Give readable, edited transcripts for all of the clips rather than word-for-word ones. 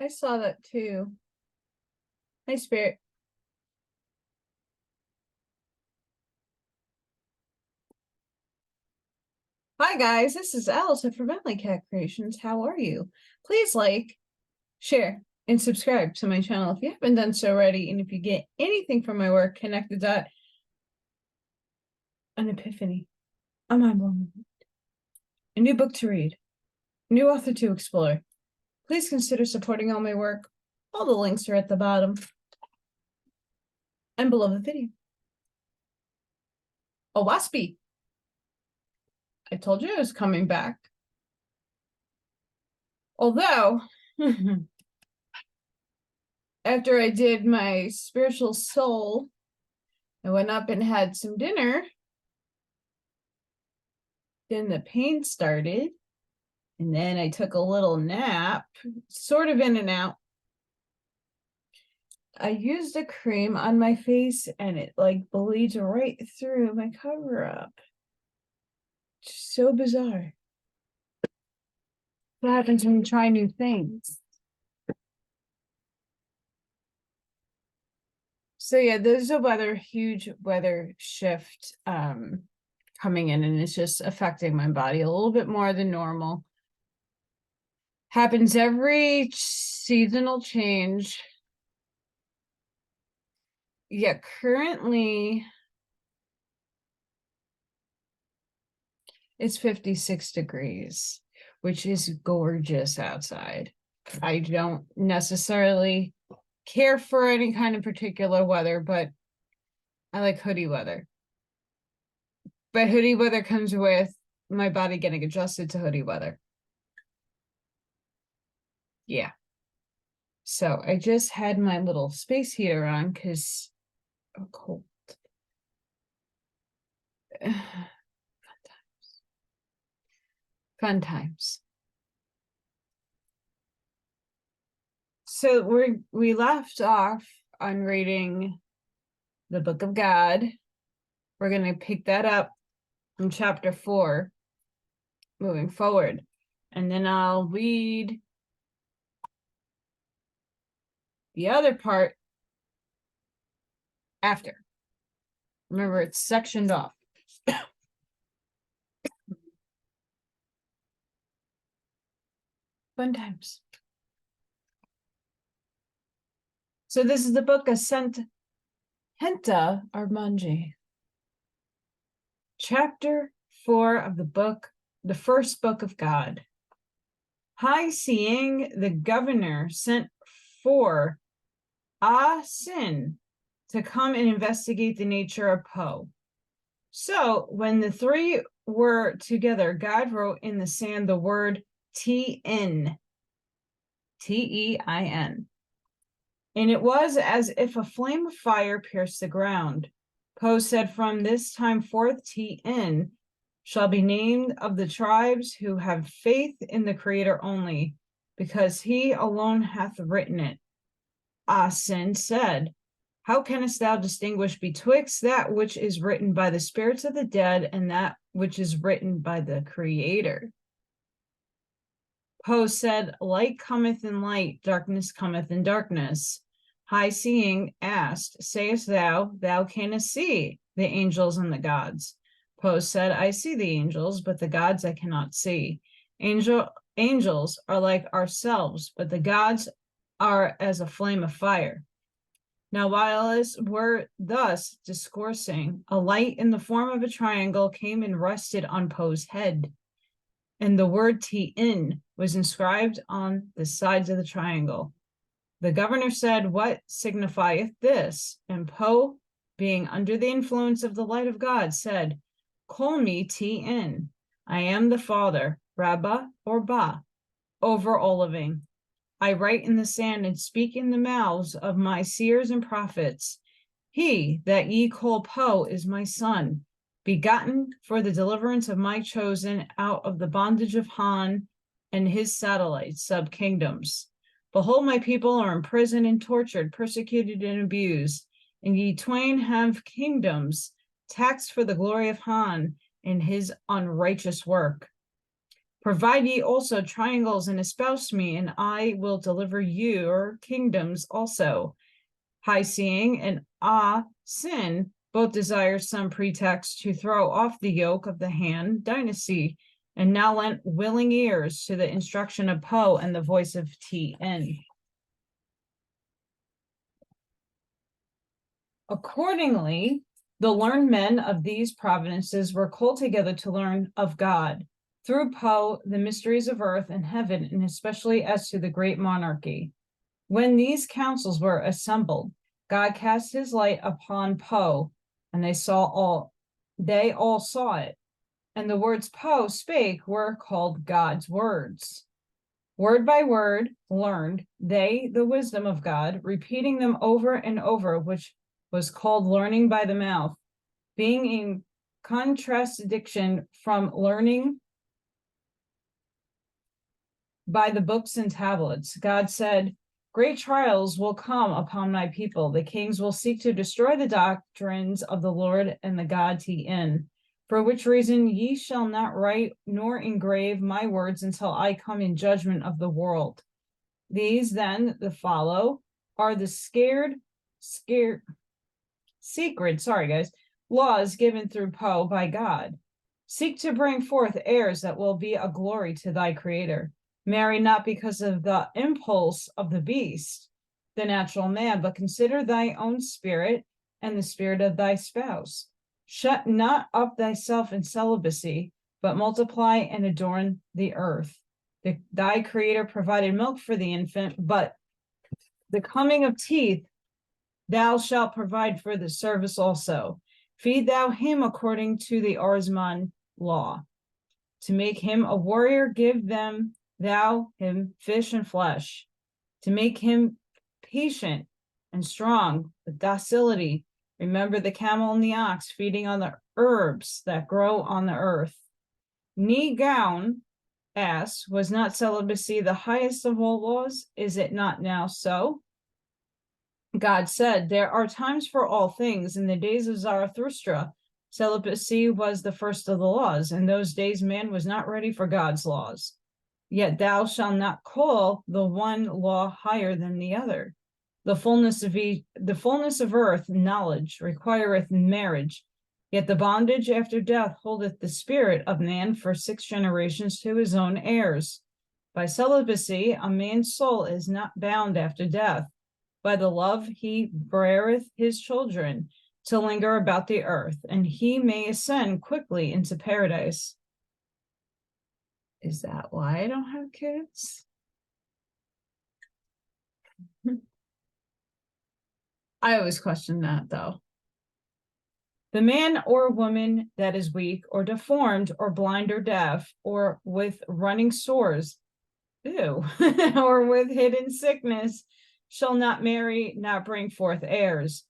I saw that too. Hi, Spirit. Hi, guys. This is Alice from Allykatkreations. How are you? Please like, share, and subscribe to my channel if you haven't done so already. And if you get anything from my work, connect the dot. An epiphany. A mind blowing. A new book to read. A new author to explore. Please consider supporting all my work. All the links are at the bottom and below the video. Oahspe. I told you I was coming back. Although, after I did my spiritual soul, I went up and had some dinner. Then the pain started. And then I took a little nap, sort of in and out. I used a cream on my face and it like bleeds right through my cover up. So bizarre. What happens when you try new things? So yeah, there's a huge weather shift coming in, and it's just affecting my body a little bit more than normal. Happens every seasonal change. Yeah, currently it's 56 degrees, which is gorgeous outside. I don't necessarily care for any kind of particular weather, but I like hoodie weather. But hoodie weather comes with my body getting adjusted to hoodie weather. Yeah. So I just had my little space heater on because I'm cold. Fun times. So we left off on reading the Book of God. We're going to pick that up from chapter 4 moving forward. And then I'll read the other part after. Remember, it's sectioned off. Fun times. So this is the book of Cpenta Armij. Chapter 4 of the first book of God. High seeing, the governor sent for Oahspe to come and investigate the nature of Po. So when the three were together, God wrote in the sand the word T-in, T-E-I-N. And it was as if a flame of fire pierced the ground. Po said, from this time forth, T-in shall be named of the tribes who have faith in the Creator only, because he alone hath written it. Oahspe said, how canst thou distinguish betwixt that which is written by the spirits of the dead and that which is written by the Creator? Po said, light cometh in light, darkness cometh in darkness. High seeing asked, sayest thou canst see the angels and the gods? Po said, I see the angels, but the gods I cannot see. Angels are like ourselves, but the gods are as a flame of fire. Now, while us were thus discoursing, a light in the form of a triangle came and rested on Po's head, and the word T-in was inscribed on the sides of the triangle. The governor said, what signifieth this? And Po, being under the influence of the light of God, said, call me T-in. I am the Father, Rabba or Ba, over all living. I write in the sand and speak in the mouths of my seers and prophets. He that ye call Po is my son, begotten for the deliverance of my chosen out of the bondage of Han and his satellites, sub-kingdoms. Behold, my people are imprisoned and tortured, persecuted and abused, and ye twain have kingdoms, taxed for the glory of Han and his unrighteous work. Provide ye also triangles and espouse me, and I will deliver your kingdoms also. High seeing and sin both desire some pretext to throw off the yoke of the Han dynasty, and now lent willing ears to the instruction of Po and the voice of Tn. Accordingly, the learned men of these provinces were called together to learn of God, through Po, the mysteries of earth and heaven, and especially as to the great monarchy. When these councils were assembled, God cast his light upon Po, and they all saw it. And the words Po spake were called God's words. Word by word learned they the wisdom of God, repeating them over and over, which was called learning by the mouth, being in contradiction from learning by the books and tablets. God said, great trials will come upon my people. The kings will seek to destroy the doctrines of the Lord and the God Tn. For which reason ye shall not write nor engrave my words until I come in judgment of the world. These then, the follow, are the secret, laws given through Po by God. Seek to bring forth heirs that will be a glory to thy creator. Marry not because of the impulse of the beast, the natural man, but consider thy own spirit and the spirit of thy spouse. Shut not up thyself in celibacy, but multiply and adorn the earth. Thy creator provided milk for the infant, but the coming of teeth thou shalt provide for the service also. Feed thou him according to the Oahspe law. To make him a warrior, give thou him fish and flesh. To make him patient and strong with docility, remember the camel and the ox feeding on the herbs that grow on the earth. Knee gown asks, was not celibacy the highest of all laws? Is it not now so? God said, there are times for all things. In the days of Zarathustra, celibacy was the first of the laws. In those days, man was not ready for God's laws. Yet thou shalt not call the one law higher than the other. The fullness of earth, knowledge, requireth marriage. Yet the bondage after death holdeth the spirit of man for 6 generations to his own heirs. By celibacy, a man's soul is not bound after death. By the love he beareth his children to linger about the earth, and he may ascend quickly into paradise. Is that why I don't have kids? I always question that, though. The man or woman that is weak or deformed or blind or deaf or with running sores, or with hidden sickness, shall not marry, not bring forth heirs.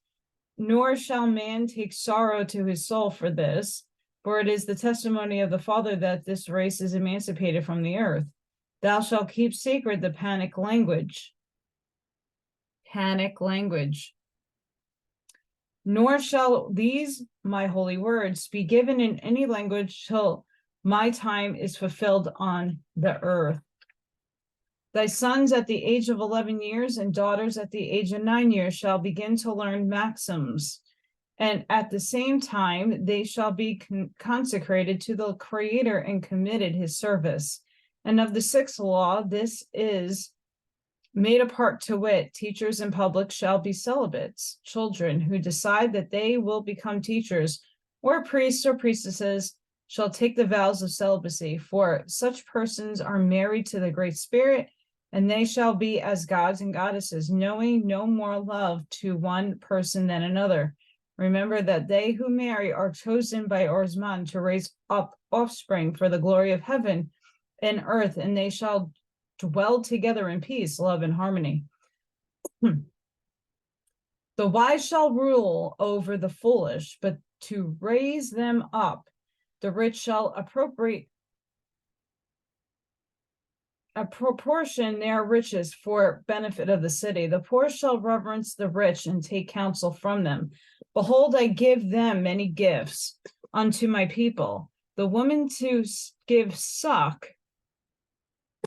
Nor shall man take sorrow to his soul for this, for it is the testimony of the Father that this race is emancipated from the earth. Thou shalt keep sacred the panic language. Nor shall these my holy words be given in any language till my time is fulfilled on the earth. Thy sons at the age of 11 years and daughters at the age of 9 years shall begin to learn maxims, and at the same time they shall be consecrated to the Creator and committed his service. And of the 6th law, this is made apart, to wit, teachers in public shall be celibates. Children who decide that they will become teachers or priests or priestesses shall take the vows of celibacy, for such persons are married to the Great Spirit, and they shall be as gods and goddesses, knowing no more love to one person than another. Remember that they who marry are chosen by Oahspe to raise up offspring for the glory of heaven and earth, and they shall dwell together in peace, love, and harmony. The wise shall rule over the foolish, but to raise them up, the rich shall apportion their riches for benefit of the city. The poor shall reverence the rich and take counsel from them. Behold, I give them many gifts unto my people. The woman to give suck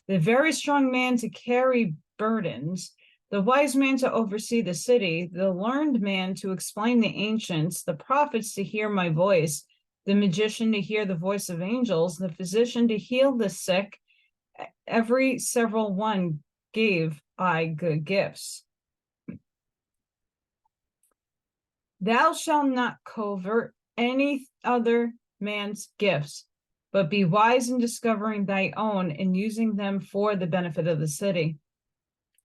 the very strong man to carry burdens, the wise man to oversee the city, the learned man to explain the ancients, the prophets to hear my voice, the magician to hear the voice of angels, the physician to heal the sick. Every several one gave I good gifts. Thou shalt not covet any other man's gifts, but be wise in discovering thy own and using them for the benefit of the city.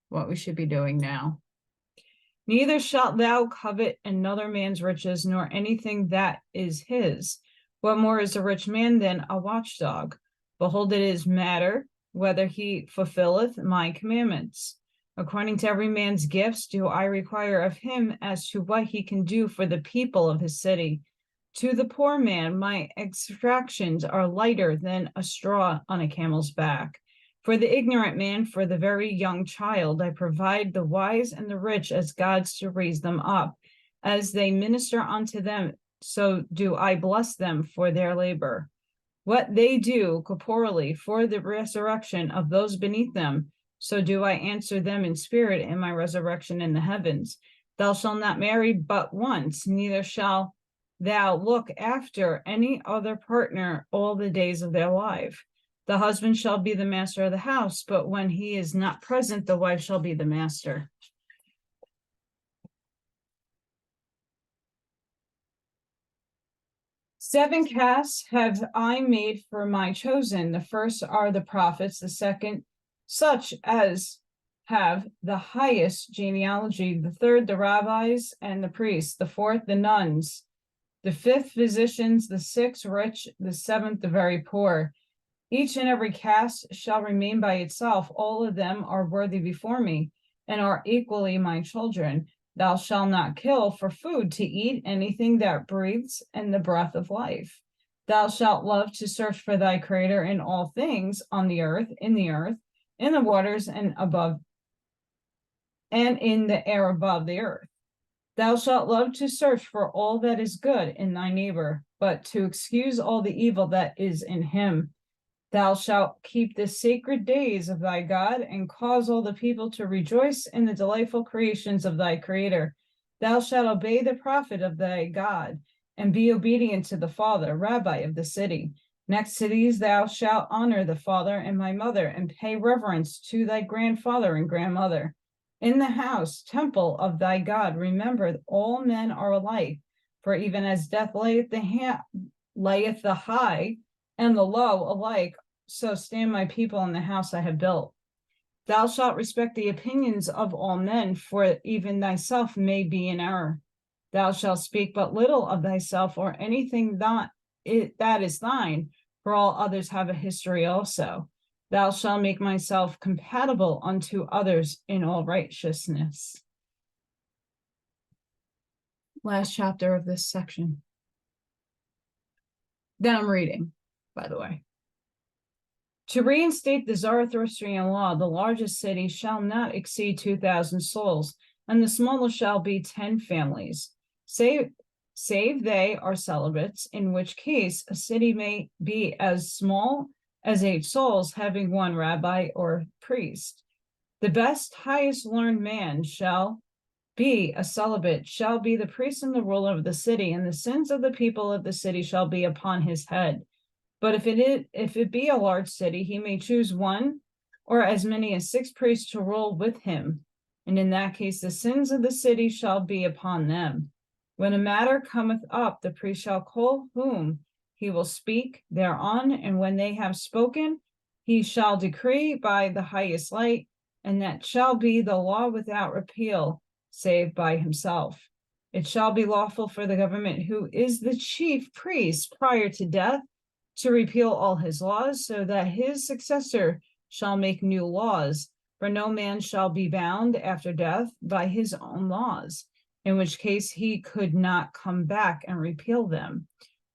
What we should be doing now. Neither shalt thou covet another man's riches, nor anything that is his. What more is a rich man than a watchdog? Behold, it is matter whether he fulfilleth my commandments. According to every man's gifts do I require of him as to what he can do for the people of his city. To the poor man, my exactions are lighter than a straw on a camel's back. For the ignorant man, for the very young child, I provide the wise and the rich as gods to raise them up. As they minister unto them, so do I bless them for their labor. What they do corporally for the resurrection of those beneath them, so do I answer them in spirit in my resurrection in the heavens. Thou shalt not marry but once, neither shall thou look after any other partner all the days of their life. The husband shall be the master of the house, but when he is not present, the wife shall be the master. Seven castes have I made for my chosen. The first are the prophets, the second such as have the highest genealogy, the third the rabbis and the priests, the fourth the nuns, the fifth physicians, the sixth rich, the seventh the very poor. Each and every caste shall remain by itself. All of them are worthy before me and are equally my children. Thou shalt not kill for food to eat anything that breathes in the breath of life. Thou shalt love to search for thy Creator in all things on the earth, in the waters, and above, and in the air above the earth. Thou shalt love to search for all that is good in thy neighbor, but to excuse all the evil that is in him. Thou shalt keep the sacred days of thy God and cause all the people to rejoice in the delightful creations of thy Creator. Thou shalt obey the prophet of thy God and be obedient to the father, rabbi of the city. Next to these, thou shalt honor the father and my mother and pay reverence to thy grandfather and grandmother. In the house, temple of thy God, remember all men are alike, for even as death layeth the high and the low alike, so stand my people in the house I have built. Thou shalt respect the opinions of all men, for even thyself may be in error. Thou shalt speak but little of thyself or anything that is thine, for all others have a history also. Thou shalt make myself compatible unto others in all righteousness. Last chapter of this section. Then I'm reading, by the way. To reinstate the Zoroastrian law, the largest city shall not exceed 2,000 souls, and the smallest shall be 10 families, save they are celibates, in which case a city may be as small as 8 souls, having 1 rabbi or priest. The best, highest learned man shall be a celibate, shall be the priest and the ruler of the city, and the sins of the people of the city shall be upon his head. But if it be a large city, he may choose 1 or as many as 6 priests to rule with him. And in that case, the sins of the city shall be upon them. When a matter cometh up, the priest shall call whom he will speak thereon. And when they have spoken, he shall decree by the highest light, and that shall be the law without repeal, save by himself. It shall be lawful for the government, who is the chief priest prior to death, to repeal all his laws, so that his successor shall make new laws. For no man shall be bound after death by his own laws, in which case he could not come back and repeal them.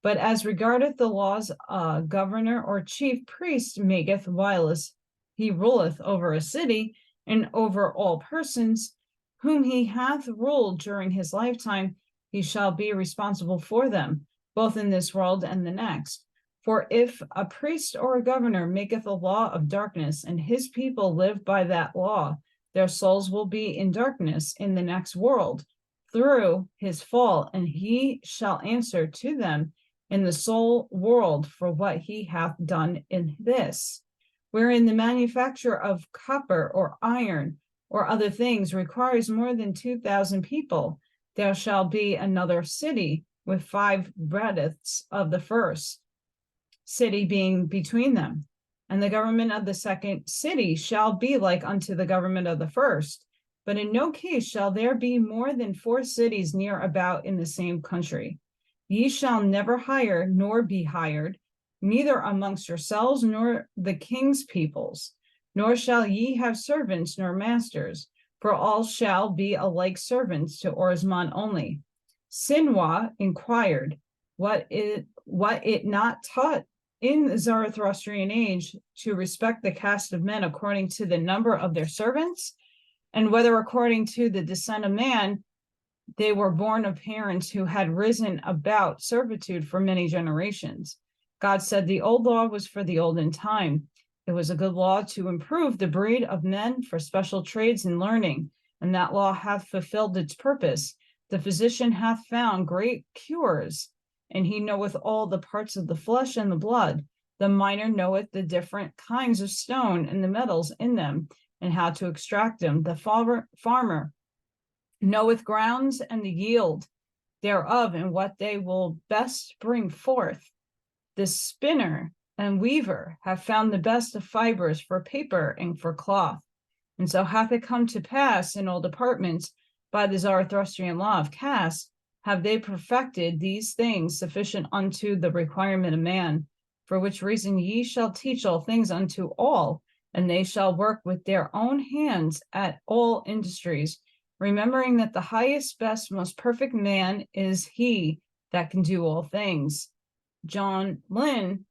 But as regardeth the laws, a governor or chief priest maketh whilst he ruleth over a city and over all persons whom he hath ruled during his lifetime, he shall be responsible for them, both in this world and the next. For if a priest or a governor maketh a law of darkness, and his people live by that law, their souls will be in darkness in the next world through his fall, and he shall answer to them in the soul world for what he hath done in this. Wherein the manufacture of copper or iron or other things requires more than 2,000 people, there shall be another city with 5 breadths of the first city being between them. And the government of the second city shall be like unto the government of the first. But in no case shall there be more than 4 cities near about in the same country. Ye shall never hire nor be hired, neither amongst yourselves nor the king's peoples, nor shall ye have servants nor masters, for all shall be alike servants to Oahspe only. Sinwah inquired, what it not taught in the Zoroastrian age to respect the caste of men according to the number of their servants, and whether according to the descent of man they were born of parents who had risen about servitude for many generations. God said the old law was for the olden time. It was a good law to improve the breed of men for special trades and learning, and that law hath fulfilled its purpose. The physician hath found great cures, and he knoweth all the parts of the flesh and the blood. The miner knoweth the different kinds of stone and the metals in them, and how to extract them. The farmer knoweth grounds and the yield thereof, and what they will best bring forth. The spinner and weaver have found the best of fibers for paper and for cloth. And so hath it come to pass in all departments by the Zoroastrian law of caste, have they perfected these things sufficient unto the requirement of man, for which reason ye shall teach all things unto all, and they shall work with their own hands at all industries, remembering that the highest, best, most perfect man is he that can do all things. John Lean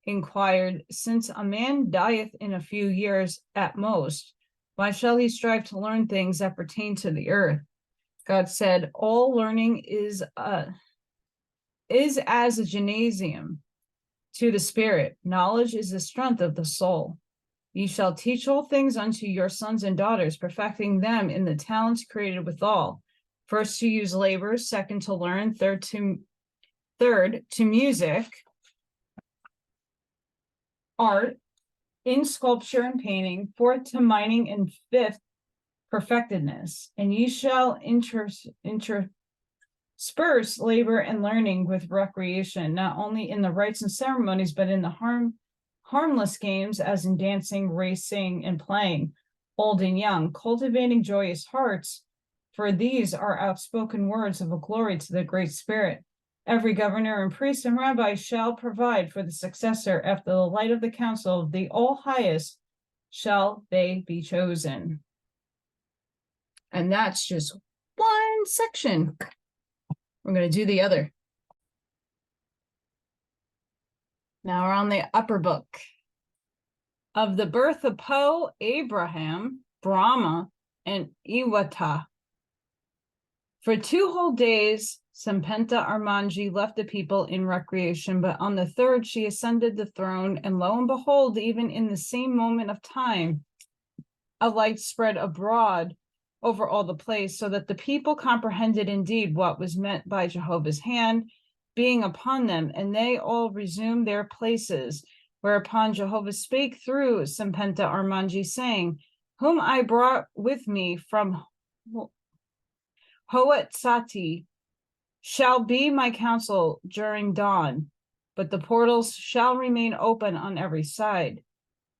inquired, since a man dieth in a few years at most, why shall he strive to learn things that pertain to the earth? God said, all learning is as a gymnasium to the spirit. Knowledge is the strength of the soul. Ye shall teach all things unto your sons and daughters, perfecting them in the talents created withal. First to use labor, second to learn, third to music, art, in sculpture and painting, fourth to mining, and fifth perfectedness. And ye shall intersperse labor and learning with recreation, not only in the rites and ceremonies, but in the harmless games, as in dancing, racing, and playing, old and young, cultivating joyous hearts, for these are outspoken words of a glory to the Great Spirit. Every governor and priest and rabbi shall provide for the successor after the light of the council of the all highest shall they be chosen. And that's just one section. We're going to do the other. Now we're on the upper book. Of the birth of Po, Abraham, Brahma, and Iwata. For 2 whole days, Cpenta Armij left the people in recreation, but on the 3rd she ascended the throne, and lo and behold, even in the same moment of time, a light spread abroad over all the place, so that the people comprehended indeed what was meant by Jehovah's hand being upon them, and they all resumed their places. Whereupon Jehovah spake through Cpenta Armij, saying, whom I brought with me from Hoatsati, shall be my counsel during dawn, but the portals shall remain open on every side.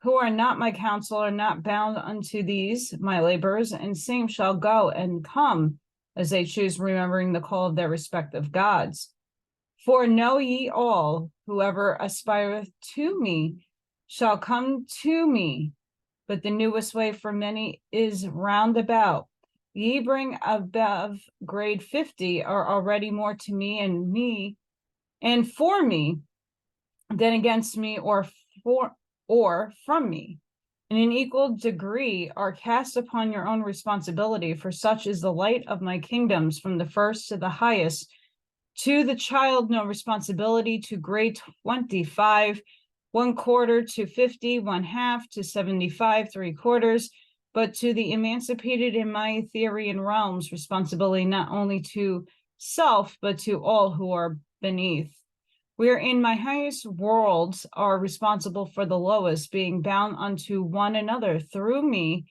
Who are not my counsel are not bound unto these my labors, and same shall go and come as they choose, remembering the call of their respective gods. For know ye all, whoever aspireth to me shall come to me, but the newest way for many is round about. Ye bring above grade 50 are already more to me and for me than against me or from me. And in equal degree are cast upon your own responsibility, for such is the light of my kingdoms from the first to the highest, To the child, no responsibility. To grade 25, 1/4 to 50, 1/2 to 75, 3/4. But to the emancipated in my Etherean realms, responsibility not only to self, but to all who are beneath. Wherein my highest worlds are responsible for the lowest, being bound unto one another through me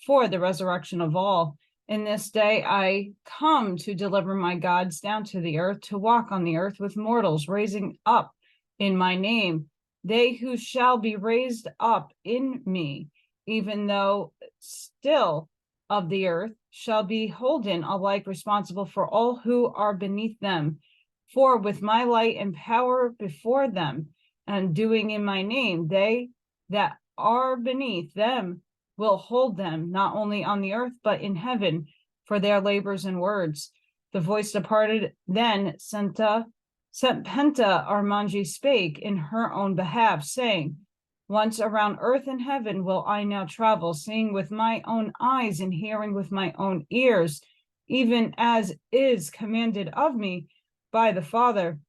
for the resurrection of all. In this day I come to deliver my gods down to the earth, to walk on the earth with mortals, raising up in my name they who shall be raised up in me, even though still of the earth, shall be holden alike responsible for all who are beneath them. For with my light and power before them, and doing in my name, they that are beneath them will hold them, not only on the earth, but in heaven, for their labors and words. The voice departed, then Cpenta Armij spake in her own behalf, saying, once around earth and heaven will I now travel, seeing with my own eyes and hearing with my own ears, even as is commanded of me by the Father,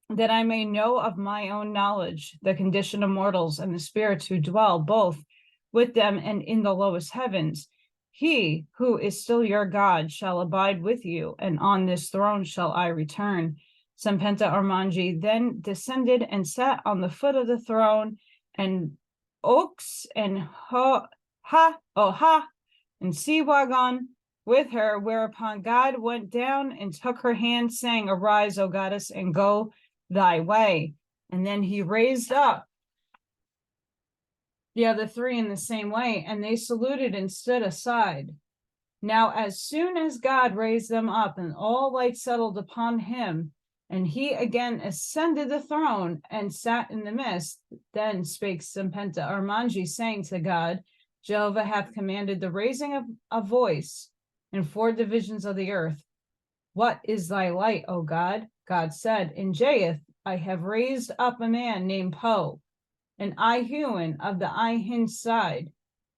that I may know of my own knowledge the condition of mortals and the spirits who dwell both with them and in the lowest heavens. He who is still your God shall abide with you, and on this throne shall I return. Cpenta Armij then descended and sat on the foot of the throne, and Oaks and Oha and Seawagon with her, whereupon God went down and took her hand, saying, arise, O goddess, and go thy way. And then he raised up the other three in the same way, and they saluted and stood aside. Now, as soon as God raised them up, and all light settled upon him, and he again ascended the throne and sat in the midst, then spake Cpenta Armij, saying to God, Jehovah hath commanded the raising of a voice in 4 divisions of the earth. What is thy light, O God? God said, in Jaeth I have raised up a man named Po, an Ihuan of the Ihin side,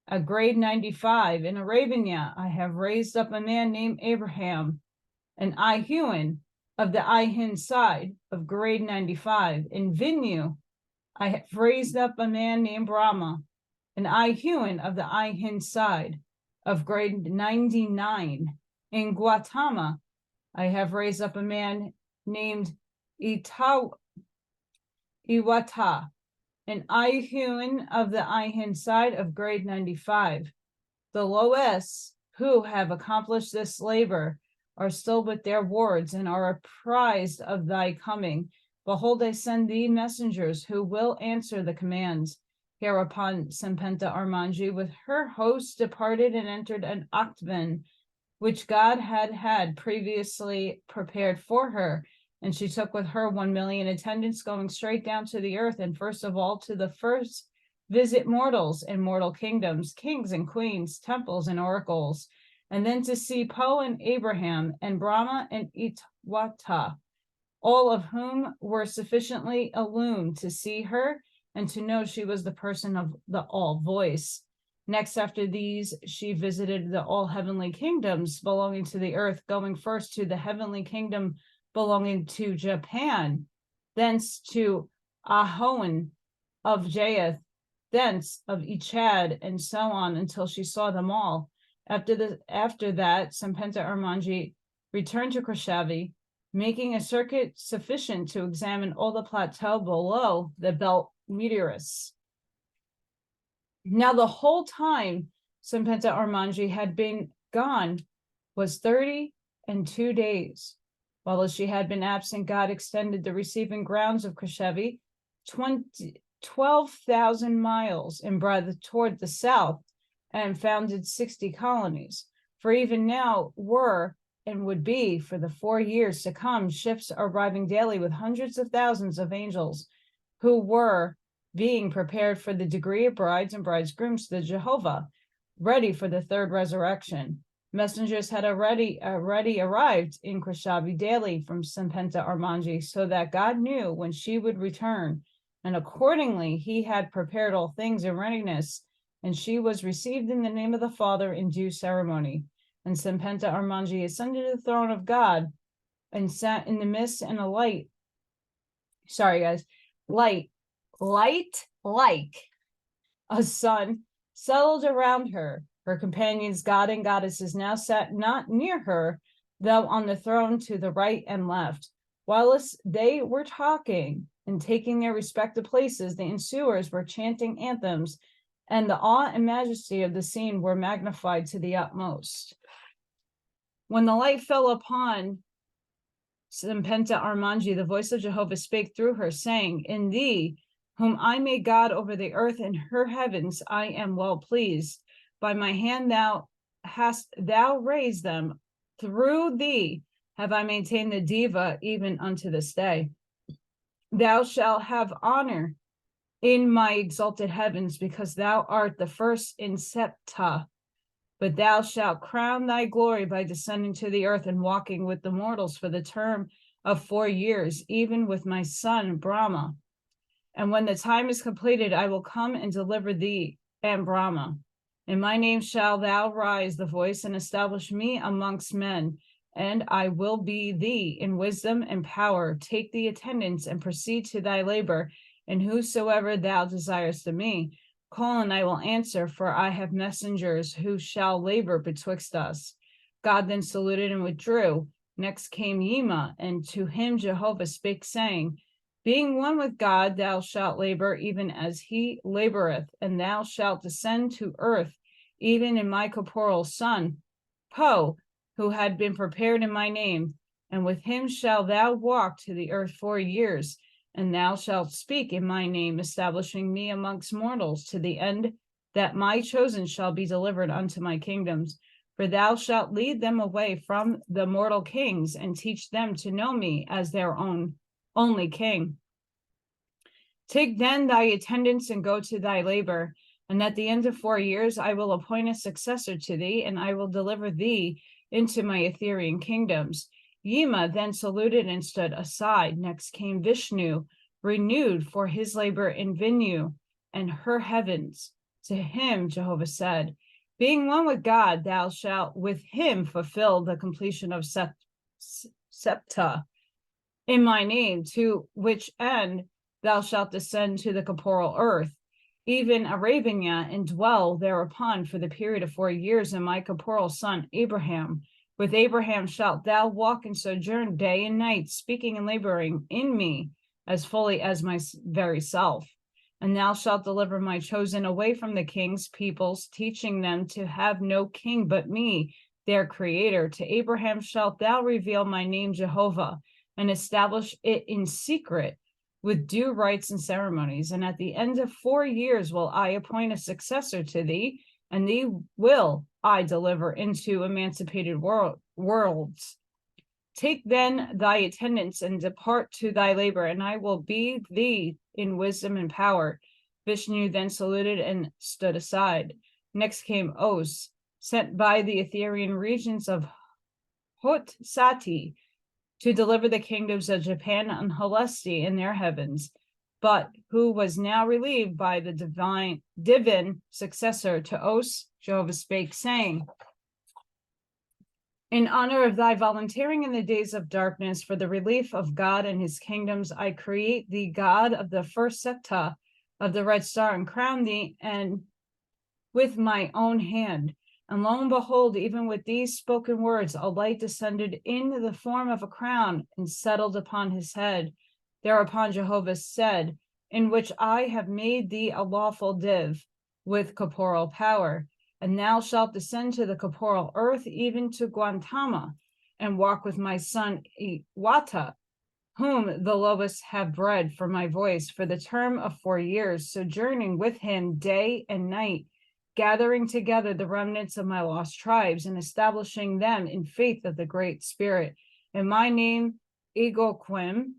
a grade 95. In Arabia I have raised up a man named Abraham, an Ihuan of the Ihin side of grade 95. In Vinu I have raised up a man named Brahma, an Ihuan of the Ihin side of grade 99. In Gautama I have raised up a man named Iwata, an Ihuan of the Ihin side of grade 95. The lowest who have accomplished this labor are still with their wards and are apprised of thy coming. Behold, I send thee messengers who will answer the commands. Hereupon Cpenta Armij with her host departed and entered an Octagon, which God had previously prepared for her. And she took with her 1 million attendants, going straight down to the earth, and first of all to the first visit mortals in mortal kingdoms, kings and queens, temples and oracles, and then to see Po and Abraham and Brahma and Iwata, all of whom were sufficiently illumined to see her and to know she was the person of the all voice. Next after these, she visited the all heavenly kingdoms belonging to the earth, going first to the heavenly kingdom belonging to Japan, thence to Ahoan of Jaeth, thence of Ichad, and so on until she saw them all. After that, Cpenta Armij returned to Khrushchev, making a circuit sufficient to examine all the plateau below the belt meteorus. Now the whole time Cpenta Armij had been gone was 32 days. While she had been absent, God extended the receiving grounds of Khrushchev 12,000 miles in breadth toward the south, and founded 60 colonies. For even now were and would be for the 4 years to come ships arriving daily with hundreds of thousands of angels, who were being prepared for the degree of brides and bridegrooms to Jehovah, ready for the third resurrection. Messengers had already arrived in Khrushchev daily from Cpenta Armij, so that God knew when she would return, and accordingly he had prepared all things in readiness, and she was received in the name of the Father in due ceremony. And Cpenta Armij ascended to the throne of God, and sat in the midst, and a light. Sorry, guys. Light like a sun settled around her. Her companions, god and goddesses, now sat not near her, though on the throne to the right and left. Whilst they were talking and taking their respective places, the ensuers were chanting anthems, and the awe and majesty of the scene were magnified to the utmost. When the light fell upon Cpenta Armij, the voice of Jehovah spake through her, saying, in thee, whom I made God over the earth and her heavens, I am well pleased. By my hand hast thou raised them. Through thee have I maintained the diva even unto this day. Thou shalt have honor in my exalted heavens, because thou art the first in Cpenta. But thou shalt crown thy glory by descending to the earth and walking with the mortals for the term of 4 years, even with my son Brahma. And when the time is completed, I will come and deliver thee and Brahma. In my name shall thou rise the voice and establish me amongst men, and I will be thee in wisdom and power. Take the attendance and proceed to thy labor, and whosoever thou desirest of me, call and I will answer, for I have messengers who shall labor betwixt us. God then saluted and withdrew. Next came Yima, and to him Jehovah spake, saying, being one with God, thou shalt labor even as he laboreth, and thou shalt descend to earth, even in my corporal son, Po, who had been prepared in my name, and with him shalt thou walk to the earth 4 years, and thou shalt speak in my name, establishing me amongst mortals, to the end that my chosen shall be delivered unto my kingdoms. For thou shalt lead them away from the mortal kings, and teach them to know me as their only king. Take then thy attendance and go to thy labor, and at the end of 4 years I will appoint a successor to thee, and I will deliver thee into my Etherian kingdoms. Yima then saluted and stood aside. Next came Vishnu, renewed for his labor in Venu and her heavens. To him Jehovah said, being one with God, thou shalt with him fulfill the completion of Cpenta in my name, to which end thou shalt descend to the corporal earth, even Arabia, and dwell thereupon for the period of 4 years in my corporal son Abraham. With Abraham shalt thou walk and sojourn day and night, speaking and laboring in me as fully as my very self. And thou shalt deliver my chosen away from the kings, peoples, teaching them to have no king but me, their creator. To Abraham shalt thou reveal my name Jehovah, and establish it in secret with due rites and ceremonies. And at the end of 4 years will I appoint a successor to thee, and thee will I deliver into emancipated worlds. Take then thy attendance and depart to thy labor, and I will be thee in wisdom and power. Vishnu then saluted and stood aside. Next came Oahspe, sent by the Etherian regions of Hot-Sati, to deliver the kingdoms of Japan and Allykatkreations in their heavens, but who was now relieved by the divine successor to Oahspe. Jehovah spake, saying, in honor of thy volunteering in the days of darkness for the relief of God and his kingdoms, I create thee God of the first Cpenta of the red star, and crown thee and with my own hand. And lo and behold, even with these spoken words, a light descended in the form of a crown and settled upon his head. Thereupon Jehovah said, in which I have made thee a lawful div with corporal power. And thou shalt descend to the corporal earth, even to Gautama, and walk with my son Iwata, whom the locusts have bred for my voice, for the term of 4 years, sojourning with him day and night, gathering together the remnants of my lost tribes and establishing them in faith of the Great Spirit. In my name, Egoquim,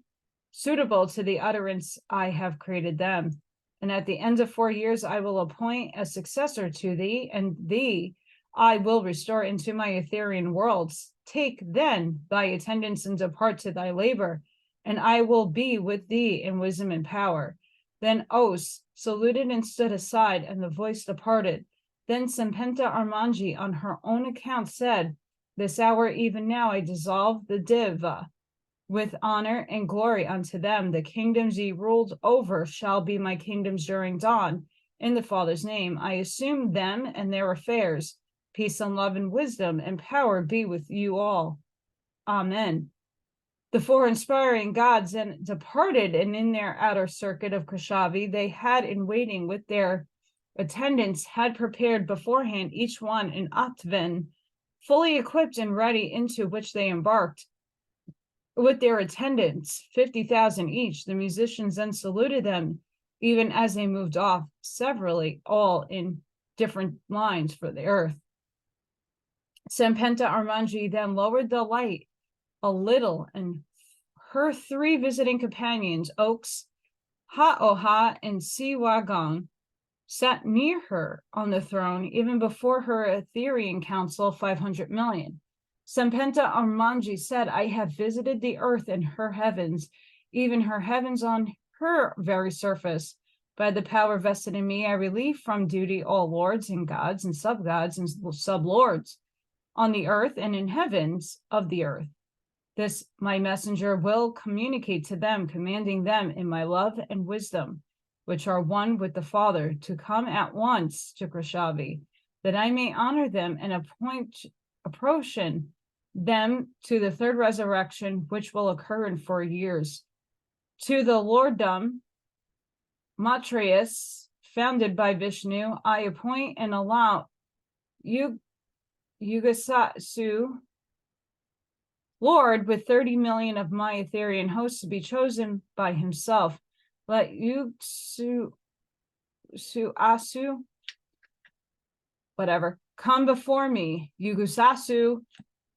suitable to the utterance I have created them. And at the end of 4 years, I will appoint a successor to thee, and thee I will restore into my Etherian worlds. Take then thy attendance and depart to thy labor, and I will be with thee in wisdom and power. Then Oahspe saluted and stood aside, and the voice departed. Then Cpenta Armij on her own account said, this hour even now I dissolve the diva with honor and glory unto them. The kingdoms ye ruled over shall be my kingdoms during dawn. In the Father's name, I assume them and their affairs. Peace and love and wisdom and power be with you all. Amen. The four inspiring gods then departed, and in their outer circuit of Khrushchev, they had in waiting with their attendants had prepared beforehand each one an Atven, fully equipped and ready, into which they embarked with their attendants, 50,000 each. The musicians then saluted them, even as they moved off severally, all in different lines for the earth. Cpenta Armij then lowered the light a little, and her three visiting companions, Oaks, Ha'oha, and Siwagong, sat near her on the throne, even before her Etherean council of 500 million. Cpenta Armij said, I have visited the earth and her heavens, even her heavens on her very surface. By the power vested in me, I relieve from duty all lords and gods and sub-gods and sub-lords on the earth and in heavens of the earth. This my messenger will communicate to them, commanding them in my love and wisdom, which are one with the Father, to come at once to Khrushchev, that I may honor them and apportion them to the third resurrection, which will occur in 4 years. To the lorddom Maitreya, founded by Vishnu, I appoint and allow Yugasasu, Lord, with 30 million of my Etherean hosts, to be chosen by himself. Let Asu, whatever, come before me. Yugasasu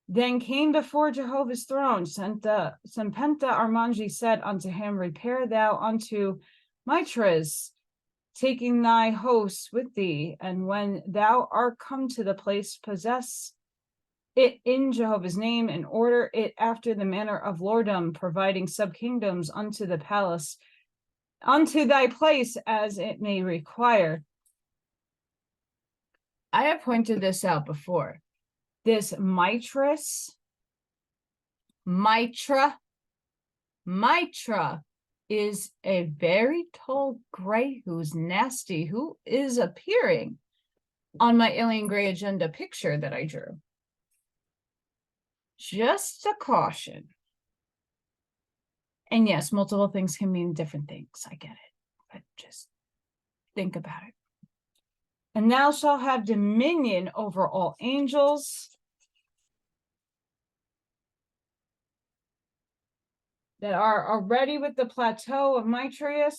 then came before Jehovah's throne. Cpenta Armij said unto him, repair thou unto Maitreya, taking thy hosts with thee, and when thou art come to the place, possess it in Jehovah's name, and order it after the manner of lorddom, providing sub-kingdoms unto the palace, unto thy place as it may require. I have pointed this out before. This Mitra is a very tall gray who's nasty, who is appearing on my alien gray agenda picture that I drew. Just a caution. And yes, multiple things can mean different things. I get it. But just think about it. And thou shalt have dominion over all angels that are already with the plateau of Maitreya,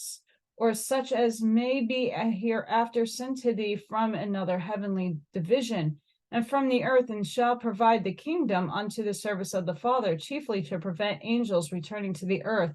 or such as may be hereafter sent to thee from another heavenly division, and from the earth, and shall provide the kingdom unto the service of the Father, chiefly to prevent angels returning to the earth,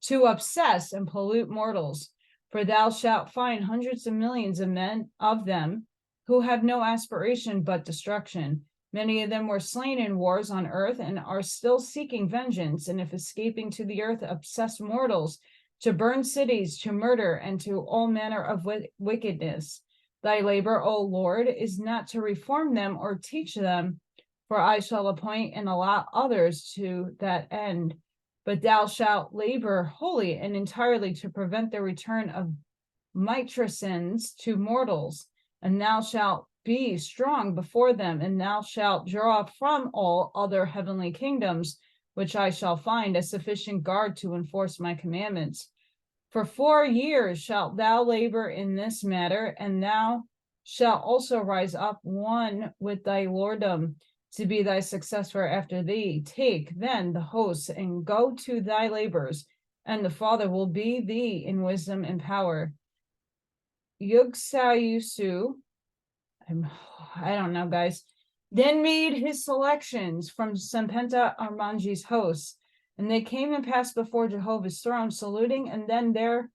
to obsess and pollute mortals. For thou shalt find hundreds of millions of men of them who have no aspiration but destruction. Many of them were slain in wars on earth and are still seeking vengeance, and if escaping to the earth, obsess mortals to burn cities, to murder, and to all manner of wickedness. Thy labor, O Lord, is not to reform them or teach them, for I shall appoint and allot others to that end. But thou shalt labor wholly and entirely to prevent the return of Maitresans to mortals, and thou shalt be strong before them, and thou shalt draw from all other heavenly kingdoms, which I shall find a sufficient guard to enforce my commandments. For 4 years shalt thou labor in this matter, and thou shalt also rise up one with thy lorddom to be thy successor after thee. Take then the hosts and go to thy labors, and the Father will be thee in wisdom and power. Yugsayusu, I don't know, guys, then made his selections from Cpenta Armij's hosts, and they came and passed before Jehovah's throne, saluting, and then there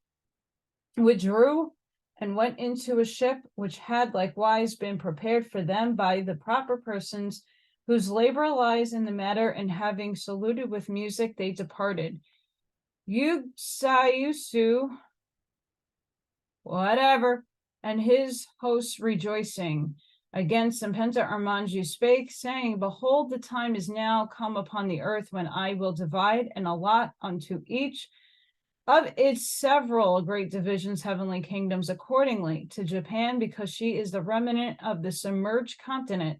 withdrew and went into a ship which had likewise been prepared for them by the proper persons, whose labor lies in the matter, and having saluted with music, they departed. Yugsayusu, whatever, and his hosts rejoicing. Again, Cpenta Armij spake, saying, Behold, the time is now come upon the earth when I will divide and allot unto each of its several great divisions, heavenly kingdoms, accordingly to Japan, because she is the remnant of the submerged continent.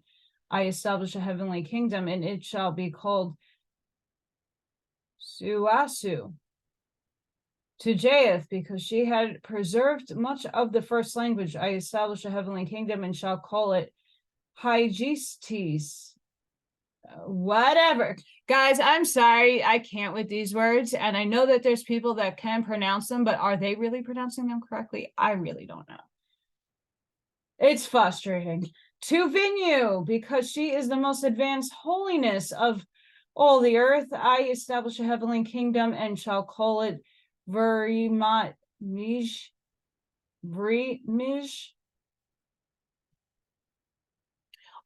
I establish a heavenly kingdom, and it shall be called Suasu. To Japheth, because she had preserved much of the first language, I establish a heavenly kingdom and shall call it Hygestes. Whatever. Guys, I'm sorry. I can't with these words. And I know that there's people that can pronounce them, but are they really pronouncing them correctly? I really don't know. It's frustrating. To Vinu, because she is the most advanced holiness of all the earth, I establish a heavenly kingdom and shall call it Verimat Mij.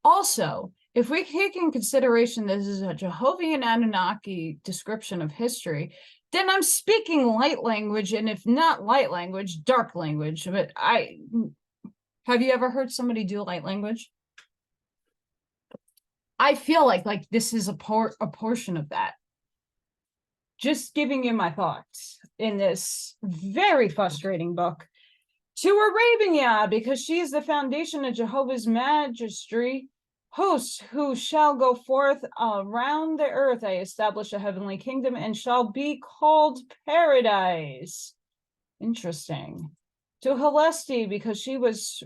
Also, if we take in consideration this is a Jehovah and Anunnaki description of history, then I'm speaking light language, and if not light language, dark language. But have you ever heard somebody do light language? I feel like this is a portion of that. Just giving you my thoughts in this very frustrating book. To Arabia, because she is the foundation of Jehovah's majesty, hosts who shall go forth around the earth. I establish a heavenly kingdom and shall be called paradise. Interesting. To Heleste, because she was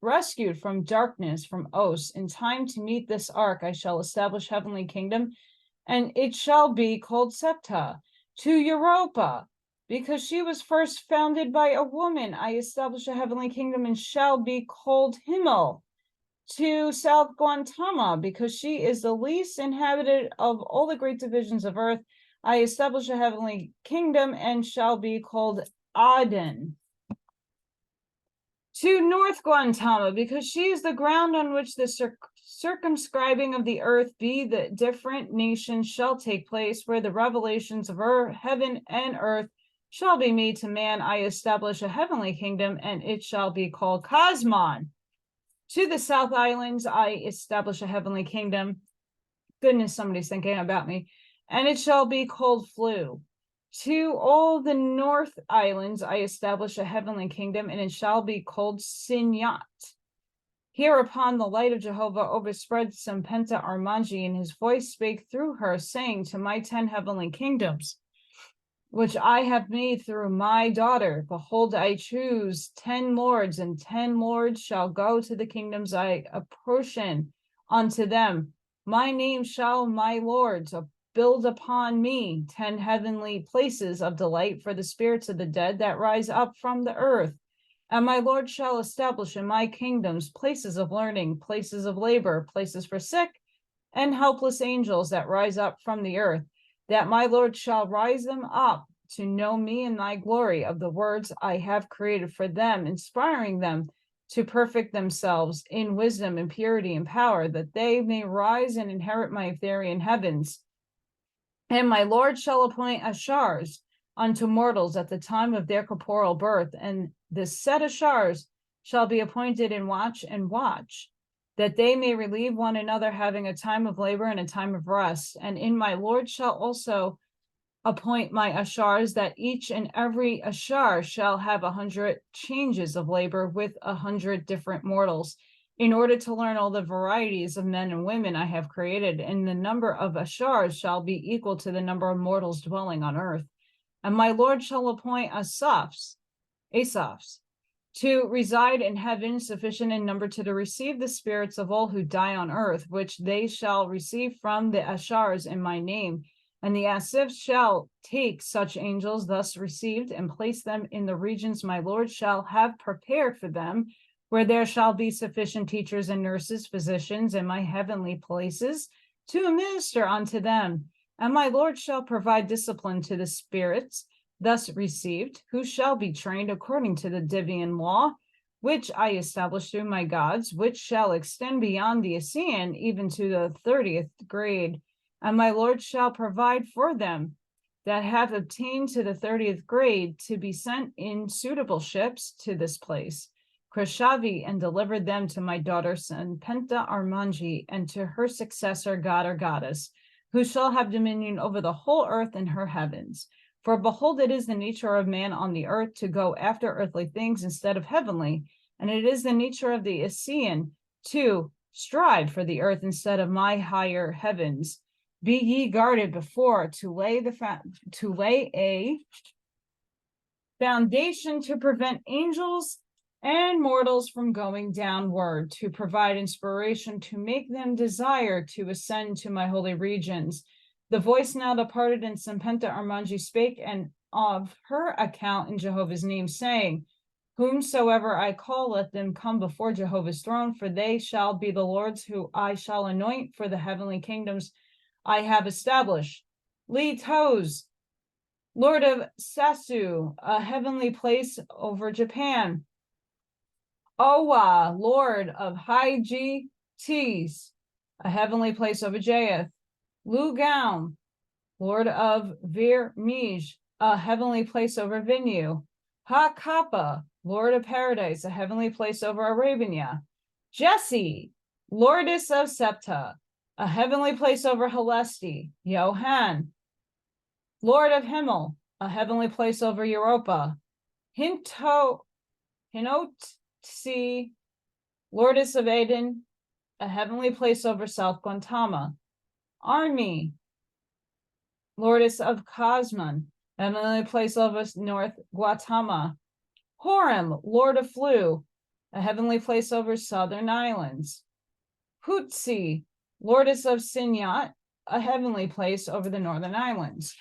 rescued from darkness, from Oahspe, in time to meet this ark, I shall establish heavenly kingdom, and it shall be called Cpenta. To Europa, because she was first founded by a woman, I establish a heavenly kingdom and shall be called Himmel. To South Guantama, because she is the least inhabited of all the great divisions of earth, I establish a heavenly kingdom and shall be called Aden. To North Guantama, because she is the ground on which the circumscribing of the earth be the different nations shall take place, where the revelations of heaven and earth shall be made to man. I establish a heavenly kingdom, and it shall be called Cosmon. To the South Islands, I establish a heavenly kingdom. Goodness, somebody's thinking about me. And it shall be called Flu. To all the North Islands, I establish a heavenly kingdom, and it shall be called Sinyat. Hereupon the light of Jehovah overspread Cpenta Armij, and his voice spake through her, saying, To my 10 heavenly kingdoms, which I have made through my daughter, behold, I choose 10 lords, and 10 lords shall go to the kingdoms I apportion unto them. My name shall my lords build upon me 10 heavenly places of delight for the spirits of the dead that rise up from the earth. And my Lord shall establish in my kingdoms places of learning, places of labor, places for sick and helpless angels that rise up from the earth, that my Lord shall rise them up to know me in thy glory of the words I have created for them, inspiring them to perfect themselves in wisdom and purity and power, that they may rise and inherit my ethereal heavens. And my Lord shall appoint Ashars unto mortals at the time of their corporal birth, and the said Ashars shall be appointed in watch and watch, that they may relieve one another, having a time of labor and a time of rest. And in my Lord shall also appoint my Ashars, that each and every Ashar shall have 100 changes of labor with 100 different mortals, in order to learn all the varieties of men and women I have created, and the number of Ashars shall be equal to the number of mortals dwelling on earth. And my Lord shall appoint Asaphs, to reside in heaven, sufficient in number to receive the spirits of all who die on earth, which they shall receive from the Ashars in my name. And the Asifs shall take such angels thus received and place them in the regions my Lord shall have prepared for them, where there shall be sufficient teachers and nurses, physicians in my heavenly places to administer unto them. And my Lord shall provide discipline to the spirits thus received, who shall be trained according to the divine law, which I establish through my gods, which shall extend beyond the Ocean, even to the 30th grade. And my Lord shall provide for them that have obtained to the 30th grade to be sent in suitable ships to this place, Creshavi, and delivered them to my daughter Cpenta Armij, and to her successor, god or goddess, who shall have dominion over the whole earth and her heavens. For behold, it is the nature of man on the earth to go after earthly things instead of heavenly, and it is the nature of the Assyrian to strive for the earth instead of my higher heavens. Be ye guarded before to lay a foundation to prevent angels and mortals from going downward, to provide inspiration, to make them desire to ascend to my holy regions. The voice now departed, and Cpenta Armij spake, and of her account in Jehovah's name, saying, whomsoever I call, let them come before Jehovah's throne, for they shall be the Lord's, who I shall anoint for the heavenly kingdoms I have established. Li Toz, Lord of Sasu, a heavenly place over Japan. Owa, Lord of Hai Ts, a heavenly place over Jaeth. Lu Gaum, Lord of Vir Mij, a heavenly place over Vinu. Ha Kappa, Lord of Paradise, a heavenly place over Arabia. Jesse, Lordess of Septa, a heavenly place over Helesti. Johan, Lord of Himmel, a heavenly place over Europa. Hinotsi, Lordess of Aden, a heavenly place over South Guantama. Army, Lordess of Kazman, a heavenly place over North Guatemala. Horem, Lord of Flu, a heavenly place over Southern Islands. Hutsi, Lordess of Sinyat, a heavenly place over the Northern Islands.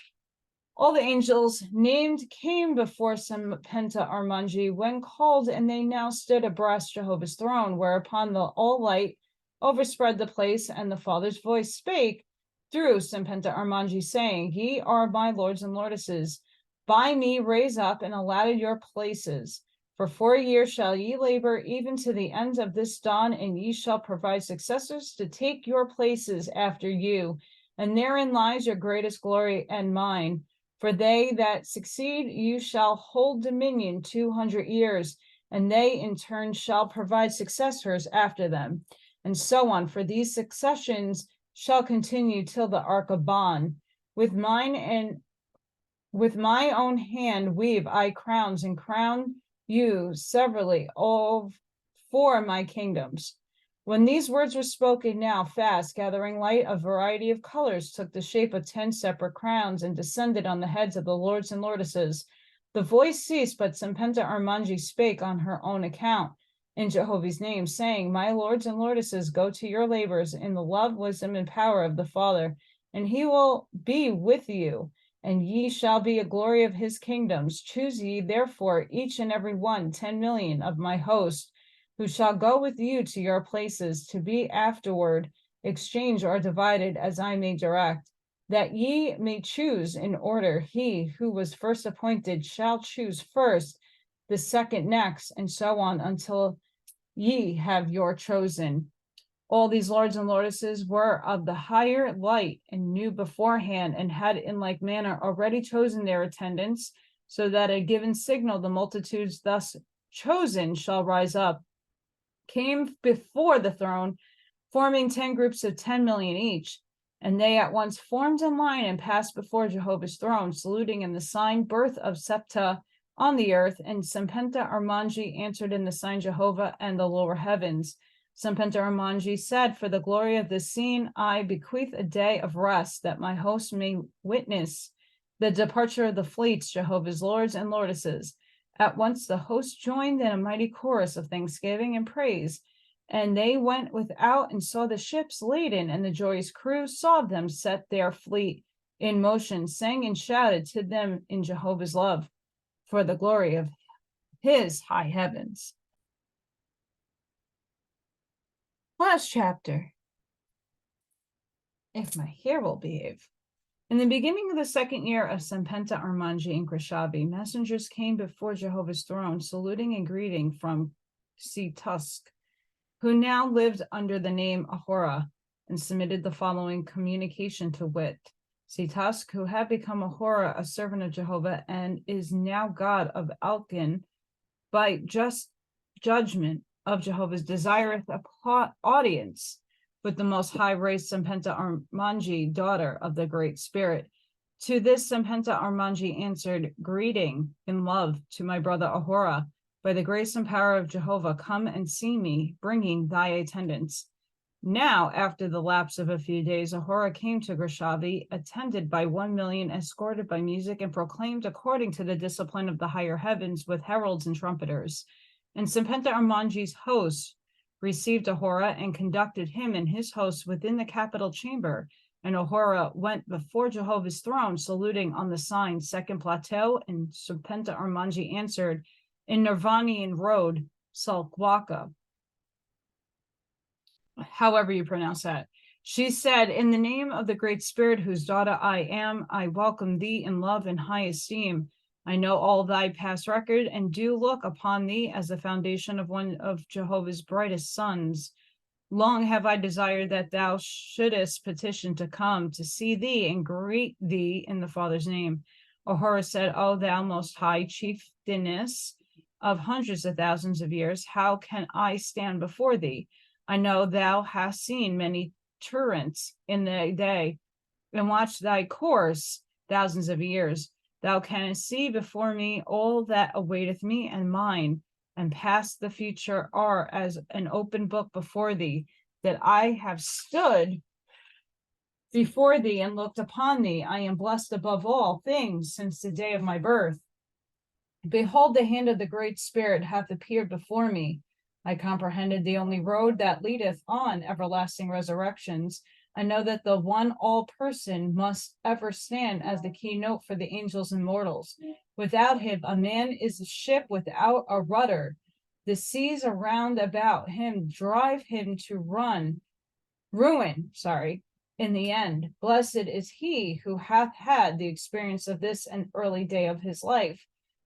All the angels named came before Cpenta Armij when called, and they now stood abreast Jehovah's throne, whereupon the all light overspread the place, and the Father's voice spake through Cpenta Armij, saying, ye are my lords and lordesses. By me raise up and allotted your places. For 4 years shall ye labor, even to the end of this dawn, and ye shall provide successors to take your places after you. And therein lies your greatest glory and mine. For they that succeed you shall hold dominion 200 years, and they in turn shall provide successors after them, and so on. For these successions shall continue till the ark of Bon. With my own hand weave I crowns, and crown you severally all for my kingdoms. When these words were spoken, now fast gathering light, a variety of colors took the shape of 10 separate crowns and descended on the heads of the lords and lordesses. The voice ceased, but Cpenta Armij spake on her own account in Jehovah's name, saying, my lords and lordesses, go to your labors in the love, wisdom, and power of the Father, and he will be with you, and ye shall be a glory of his kingdoms. Choose ye therefore each and every one 10 million of my host, who shall go with you to your places, to be afterward exchanged or divided as I may direct, that ye may choose in order. He who was first appointed shall choose first, the second next, and so on until ye have your chosen. All these lords and lordesses were of the higher light, and knew beforehand, and had in like manner already chosen their attendants, so that a given signal the multitudes thus chosen shall rise up, came before the throne, forming 10 groups of 10 million each. And they at once formed in line and passed before Jehovah's throne, saluting in the sign birth of Septa on the earth. And Cpenta Armij answered in the sign Jehovah and the lower heavens. Cpenta Armij said, for the glory of this scene, I bequeath a day of rest, that my host may witness the departure of the fleets, Jehovah's lords and lordesses. At once the host joined in a mighty chorus of thanksgiving and praise, and they went without and saw the ships laden, and the joyous crew saw them set their fleet in motion, sang and shouted to them in Jehovah's love, for the glory of his high heavens. Last chapter. If my hair will behave. In the beginning of the 2nd year of Cpenta Armij in Creshavi, messengers came before Jehovah's throne, saluting and greeting from Ctusk, who now lived under the name Ahura, and submitted the following communication to wit. Ctusk, who had become Ahura, a servant of Jehovah, and is now god of Alkin, by judgment of Jehovah's desireth a audience with the Most High raised Cpenta Armij, daughter of the Great Spirit. To this Cpenta Armij answered, greeting in love to my brother Ahura. By the grace and power of Jehovah, come and see me, bringing thy attendants. Now, after the lapse of a few days, Ahura came to Grishavi, attended by 1,000,000, escorted by music, and proclaimed according to the discipline of the higher heavens with heralds and trumpeters. And Cpenta Armij's hosts received Ahura and conducted him and his hosts within the capital chamber. And Ahura went before Jehovah's throne, saluting on the sign, second plateau, and Cpenta Armij answered, in Nirvanian road, Salkwaka. However you pronounce that. She said, in the name of the Great Spirit, whose daughter I am, I welcome thee in love and high esteem. I know all thy past record, and do look upon thee as the foundation of one of Jehovah's brightest sons. Long have I desired that thou shouldest petition to come to see thee and greet thee in the Father's name. Ahura said, O thou most high chieftainess of hundreds of thousands of years, how can I stand before thee? I know thou hast seen many tyrants in the day, and watched thy course thousands of years. Thou canst see before me all that awaiteth me and mine, and past the future are as an open book before thee, that I have stood before thee and looked upon thee. I am blessed above all things since the day of my birth. Behold, the hand of the Great Spirit hath appeared before me. I comprehended the only road that leadeth on everlasting resurrections. I know that the one all person must ever stand as the keynote for the angels and mortals. Without him, a man is a ship without a rudder. The seas around about him drive him to ruin, in the end. Blessed is he who hath had the experience of this an early day of his life.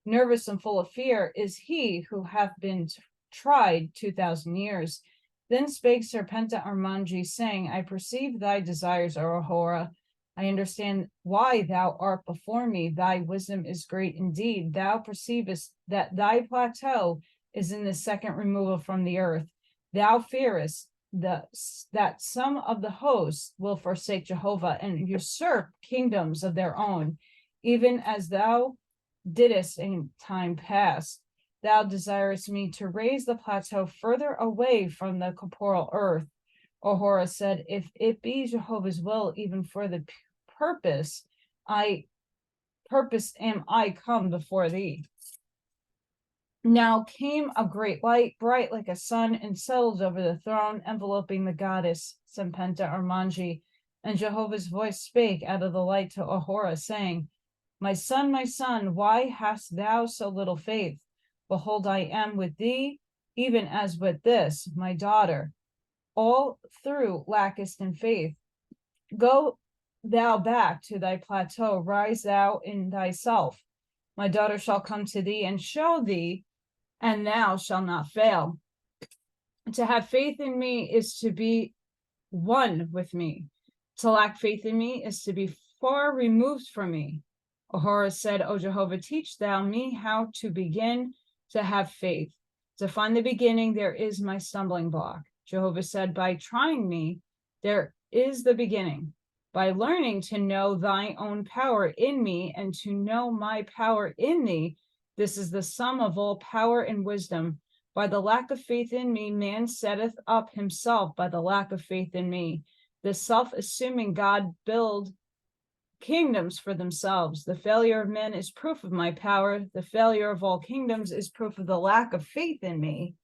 Nervous and full of fear is he who hath been tried 2,000 years. Then spake Cpenta Armij, saying, I perceive thy desires, O Ahura. I understand why thou art before me. Thy wisdom is great indeed. Thou perceivest that thy plateau is in the second removal from the earth. Thou fearest that some of the hosts will forsake Jehovah and usurp kingdoms of their own, even as thou didst in time past. Thou desirest me to raise the plateau further away from the corporeal earth. Ahura said, if it be Jehovah's will, even for the purpose am I come before thee. Now came a great light, bright like a sun, and settled over the throne, enveloping the goddess Cpenta Armij. And Jehovah's voice spake out of the light to Ahura, saying, my son, why hast thou so little faith? Behold, I am with thee, even as with this, my daughter. All through lackest in faith. Go thou back to thy plateau, rise thou in thyself. My daughter shall come to thee and show thee, and thou shalt not fail. To have faith in me is to be one with me. To lack faith in me is to be far removed from me. Ahura said, O Jehovah, teach thou me how to begin to have faith. To find the beginning, there is my stumbling block. Jehovah said, by trying me, there is the beginning. By learning to know thy own power in me and to know my power in thee, this is the sum of all power and wisdom. By the lack of faith in me, man setteth up himself by the lack of faith in me. The self-assuming God build kingdoms for themselves. The failure of men is proof of my power. The failure of all kingdoms is proof of the lack of faith in me,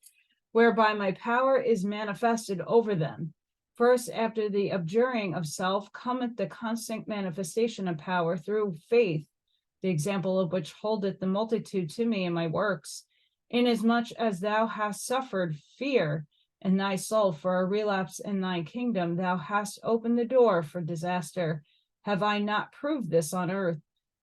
whereby my power is manifested over them. First, after the abjuring of self, cometh the constant manifestation of power through faith, the example of which holdeth the multitude to me in my works. Inasmuch as thou hast suffered fear in thy soul for a relapse in thy kingdom, thou hast opened the door for disaster. Have I not proved this on earth?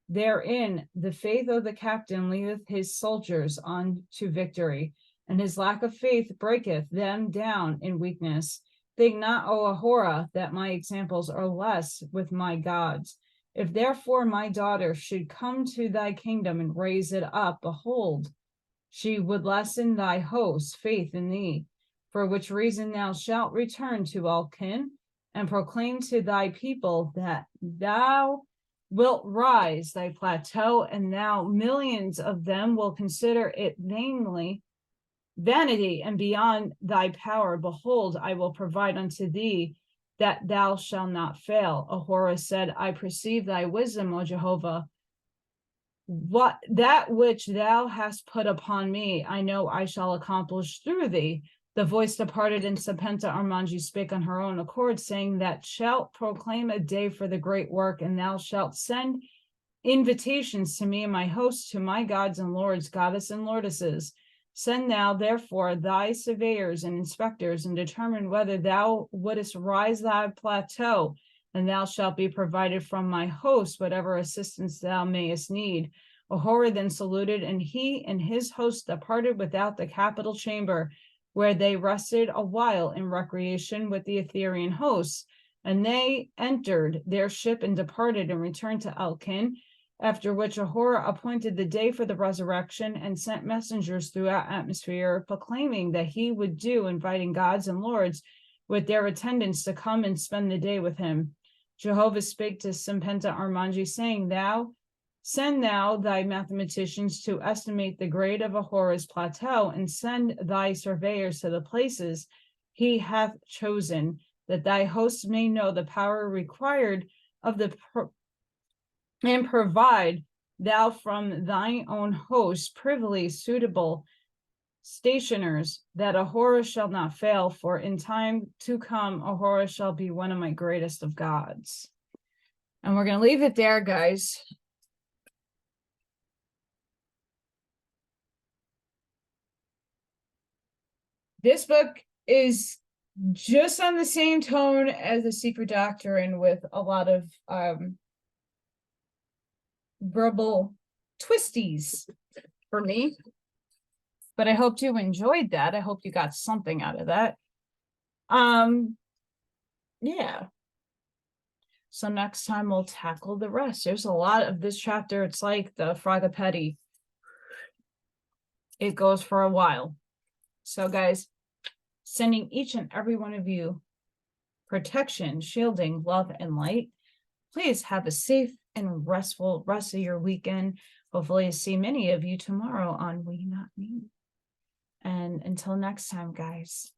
Therein the faith of the captain leadeth his soldiers on to victory, and his lack of faith breaketh them down in weakness. Think not, O Ahura, that my examples are less with my gods. If therefore my daughter should come to thy kingdom and raise it up, behold, She would lessen thy host's faith in thee, for which reason thou shalt return to all kin and proclaim to thy people that thou wilt rise thy plateau, and thou millions of them will consider it vanity and beyond thy power. Behold, I will provide unto thee that thou shalt not fail. Ahura said, I perceive thy wisdom, O Jehovah. What that which thou hast put upon me, I know I shall accomplish through thee. The voice departed, and Cpenta Armij spake on her own accord, saying, that shalt proclaim a day for the great work, and thou shalt send invitations to me and my hosts, to my gods and lords, goddess and lordesses. Send thou therefore thy surveyors and inspectors, and determine whether thou wouldest rise thy plateau, and thou shalt be provided from my host whatever assistance thou mayest need. Ahura then saluted, and he and his host departed without the capital chamber, where they rested a while in recreation with the Etherian hosts. And they entered their ship and departed and returned to Elkin, after which Ahura appointed the day for the resurrection and sent messengers throughout atmosphere, proclaiming that he would do, inviting gods and lords with their attendants to come and spend the day with him. Jehovah spake to Cpenta Armij, saying, send thou thy mathematicians to estimate the grade of Ahura's plateau, and send thy surveyors to the places he hath chosen, that thy hosts may know the power required of the and provide thou from thine own host privily suitable stationers, that Ahura shall not fail, for in time to come Ahura shall be one of my greatest of gods. And we're going to leave it there, guys. This book is just on the same tone as The Secret Doctrine, with a lot of verbal twisties for me. But I hope you enjoyed that. I hope you got something out of that. Yeah. So next time we'll tackle the rest. There's a lot of this chapter. It's like the Fragapeti. It goes for a while. So guys, sending each and every one of you protection, shielding, love, and light. Please have a safe and restful rest of your weekend. Hopefully I see many of you tomorrow on We Not Me. And until next time, guys.